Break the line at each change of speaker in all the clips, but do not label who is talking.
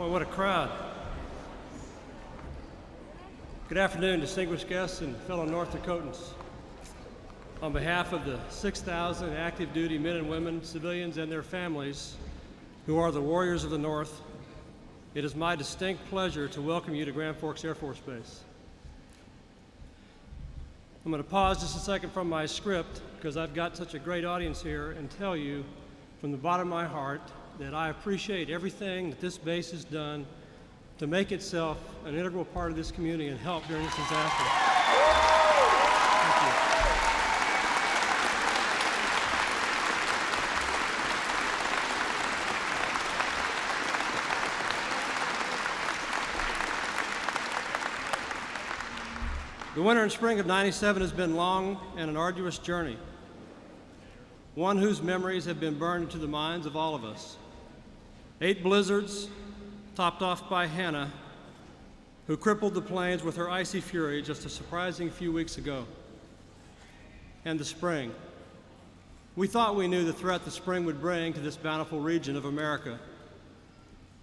Boy, what a crowd. Good afternoon, distinguished guests and fellow North Dakotans. On behalf of the 6,000 active duty men and women, civilians, and their families who are the warriors of the North, it is my distinct pleasure to welcome you to Grand Forks Air Force Base. I'm going to pause just a second from my script because I've got such a great audience here and tell you from the bottom of my heart that I appreciate everything that this base has done to make itself an integral part of this community and help during this disaster. Thank you. The winter and spring of '97 has been long and an arduous journey, one whose memories have been burned into the minds of all of us. 8 blizzards, topped off by Hannah, who crippled the plains with her icy fury just a surprising few weeks ago. And the spring. We thought we knew the threat the spring would bring to this bountiful region of America.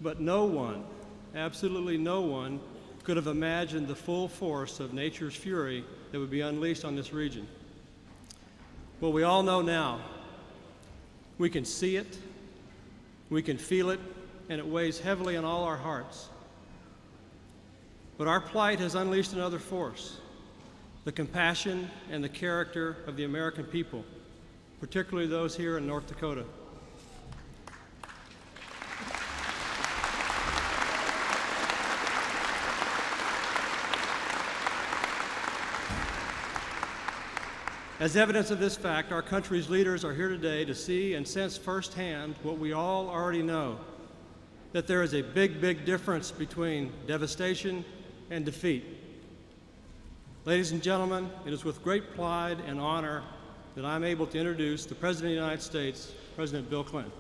But no one, absolutely no one, could have imagined the full force of nature's fury that would be unleashed on this region. Well, we all know now. We can see it, we can feel it, and it weighs heavily on all our hearts. But our plight has unleashed another force, the compassion and the character of the American people, particularly those here in North Dakota. As evidence of this fact, our country's leaders are here today to see and sense firsthand what we all already know, that there is a big, big difference between devastation and defeat. Ladies and gentlemen, it is with great pride and honor that I'm able to introduce the President of the United States, President Bill Clinton.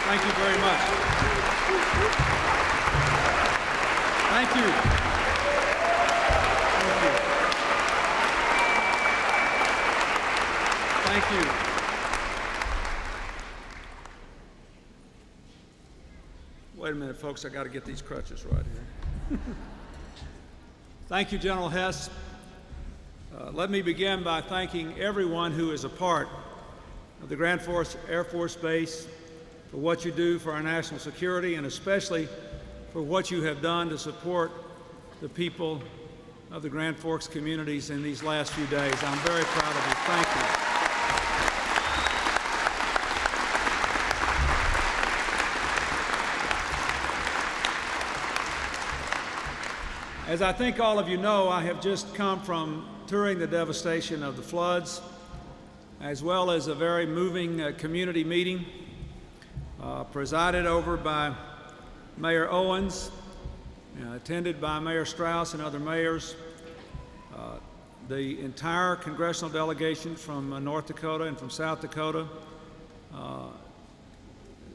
Thank you very much. Thank you. Thank you.
Wait a minute, folks. I got to get these crutches right here.
Thank you, General Hess. Let me begin by thanking everyone who is a part of the Grand Forks Air Force Base for what you do for our national security, and especially for what you have done to support the people of the Grand Forks communities in these last few days. I'm very proud of you. Thank you. As I think all of you know, I have just come from touring the devastation of the floods, as well as a very moving community meeting presided over by Mayor Owens, attended by Mayor Strauss and other mayors, the entire congressional delegation from North Dakota and from South Dakota,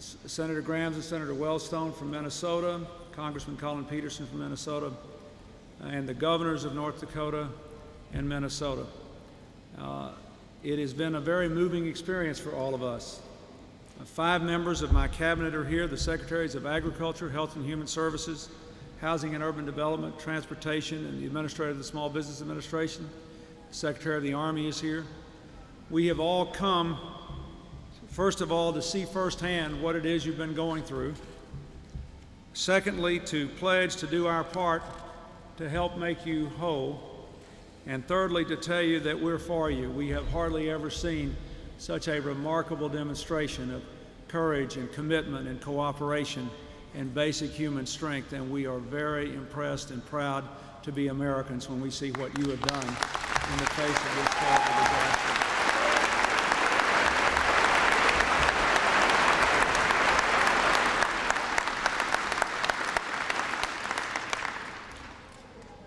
Senator Grams and Senator Wellstone from Minnesota, Congressman Colin Peterson from Minnesota, and the governors of North Dakota and Minnesota. It has been a very moving experience for all of us. 5 members of my cabinet are here, the Secretaries of Agriculture, Health and Human Services, Housing and Urban Development, Transportation, and the Administrator of the Small Business Administration. The Secretary of the Army is here. We have all come, first of all, to see firsthand what it is you've been going through. Secondly, to pledge to do our part to help make you whole. And thirdly, to tell you that we're for you. We have hardly ever seen such a remarkable demonstration of courage and commitment and cooperation and basic human strength, and we are very impressed and proud to be Americans when we see what you have done in the face of this terrible disaster.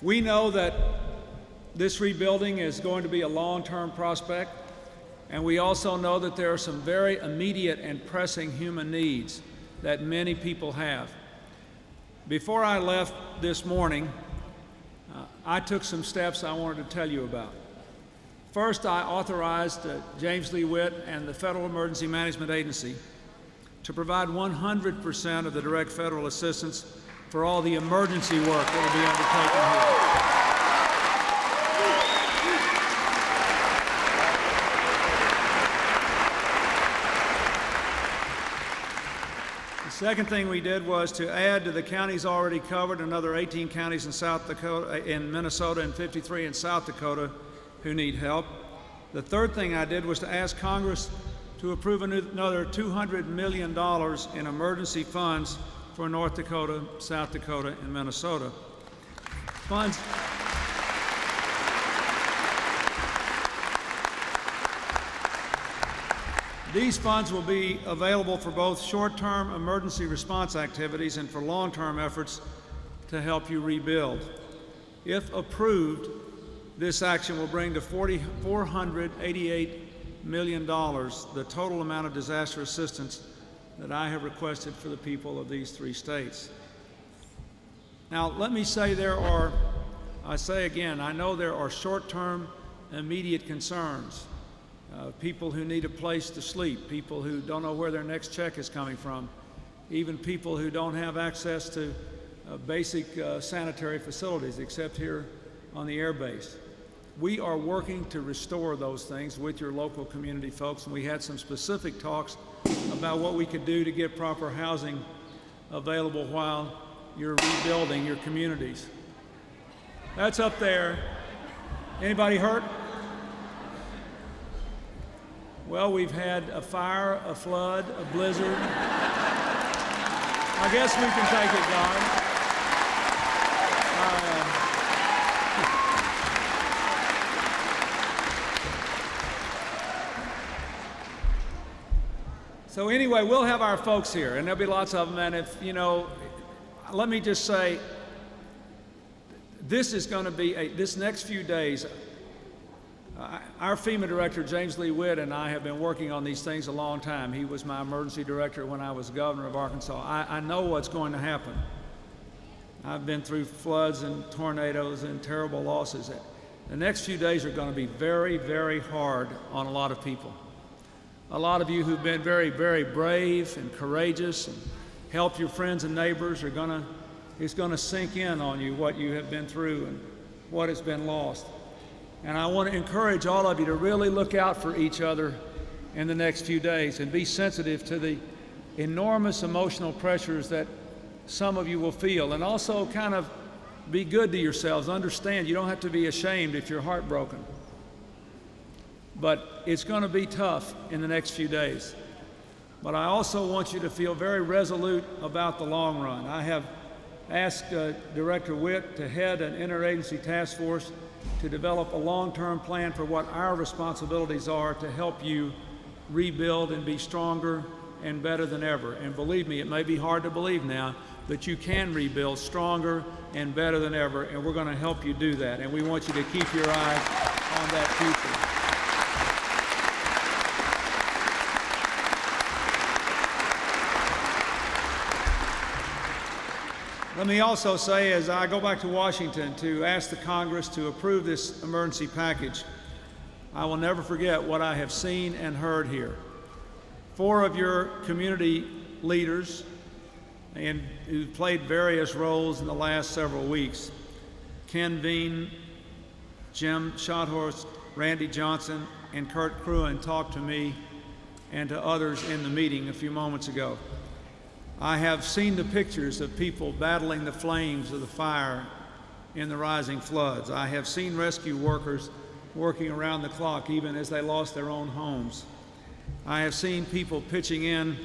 We know that this rebuilding is going to be a long-term prospect, and we also know that there are some very immediate and pressing human needs that many people have. Before I left this morning, I took some steps I wanted to tell you about. First, I authorized James Lee Witt and the Federal Emergency Management Agency to provide 100% of the direct federal assistance for all the emergency work that will be undertaken here. The second thing we did was to add to the counties already covered another 18 counties in South Dakota, in Minnesota, and 53 in South Dakota who need help. The third thing I did was to ask Congress to approve another $200 million in emergency funds for North Dakota, South Dakota, and Minnesota. These funds will be available for both short-term emergency response activities and for long-term efforts to help you rebuild. If approved, this action will bring to $488 million the total amount of disaster assistance that I have requested for the people of these 3 states. Now, let me say I say again, I know there are short-term immediate concerns. People who need a place to sleep, people who don't know where their next check is coming from, even people who don't have access to basic sanitary facilities except here on the air base. We are working to restore those things with your local community folks, and we had some specific talks about what we could do to get proper housing available while you're rebuilding your communities. That's up there. Anybody hurt? Well, we've had a fire, a flood, a blizzard. I guess we can take it, God. So anyway, we'll have our folks here, and there'll be lots of them. And if, let me just say, this is going to be, this next few days, our FEMA director, James Lee Witt, and I have been working on these things a long time. He was my emergency director when I was governor of Arkansas. I know what's going to happen. I've been through floods and tornadoes and terrible losses. The next few days are going to be very, very hard on a lot of people. A lot of you who've been very, very brave and courageous and helped your friends and neighbors it's going to sink in on you what you have been through and what has been lost. And I want to encourage all of you to really look out for each other in the next few days and be sensitive to the enormous emotional pressures that some of you will feel, and also kind of be good to yourselves. Understand you don't have to be ashamed if you're heartbroken. But it's going to be tough in the next few days. But I also want you to feel very resolute about the long run. I have asked Director Witt to head an interagency task force to develop a long-term plan for what our responsibilities are to help you rebuild and be stronger and better than ever. And believe me, it may be hard to believe now, but you can rebuild stronger and better than ever, and we're going to help you do that. And we want you to keep your eyes on that future. Let me also say, as I go back to Washington to ask the Congress to approve this emergency package, I will never forget what I have seen and heard here. 4 of your community leaders, and who played various roles in the last several weeks, Ken Veen, Jim Schothorst, Randy Johnson, and Kurt Cruen, talked to me and to others in the meeting a few moments ago. I have seen the pictures of people battling the flames of the fire in the rising floods. I have seen rescue workers working around the clock even as they lost their own homes. I have seen people pitching in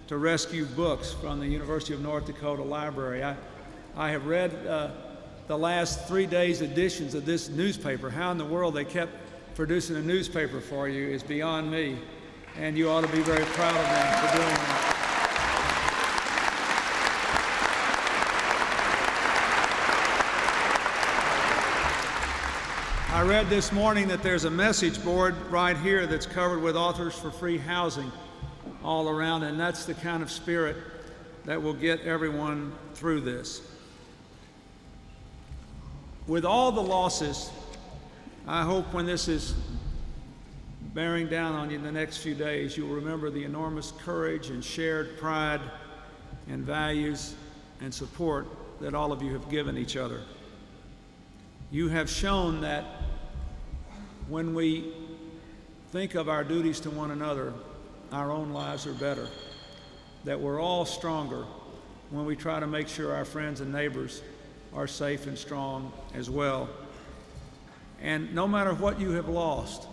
to rescue books from the University of North Dakota Library. I have read the last 3 days' editions of this newspaper. How in the world they kept producing a newspaper for you is beyond me, and you ought to be very proud of them for doing that. I read this morning that there's a message board right here that's covered with Authors for Free Housing all around, and that's the kind of spirit that will get everyone through this. With all the losses, I hope when this is bearing down on you in the next few days, you'll remember the enormous courage and shared pride and values and support that all of you have given each other. You have shown that when we think of our duties to one another, our own lives are better, that we're all stronger when we try to make sure our friends and neighbors are safe and strong as well. And no matter what you have lost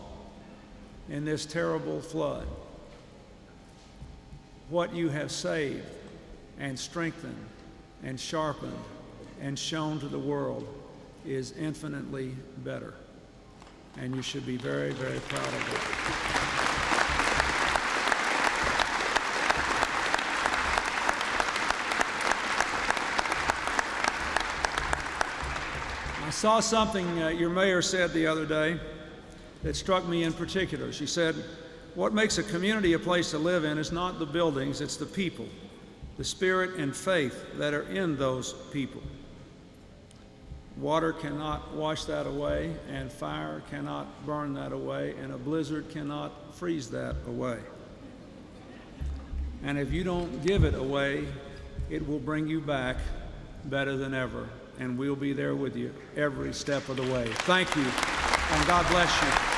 in this terrible flood, what you have saved and strengthened and sharpened and shown to the world is infinitely better. And you should be very, very proud of it. I saw something your mayor said the other day that struck me in particular. She said, "What makes a community a place to live in is not the buildings, it's the people, the spirit and faith that are in those people. Water cannot wash that away, and fire cannot burn that away, and a blizzard cannot freeze that away. And if you don't give it away, it will bring you back better than ever, and we'll be there with you every step of the way." Thank you, and God bless you.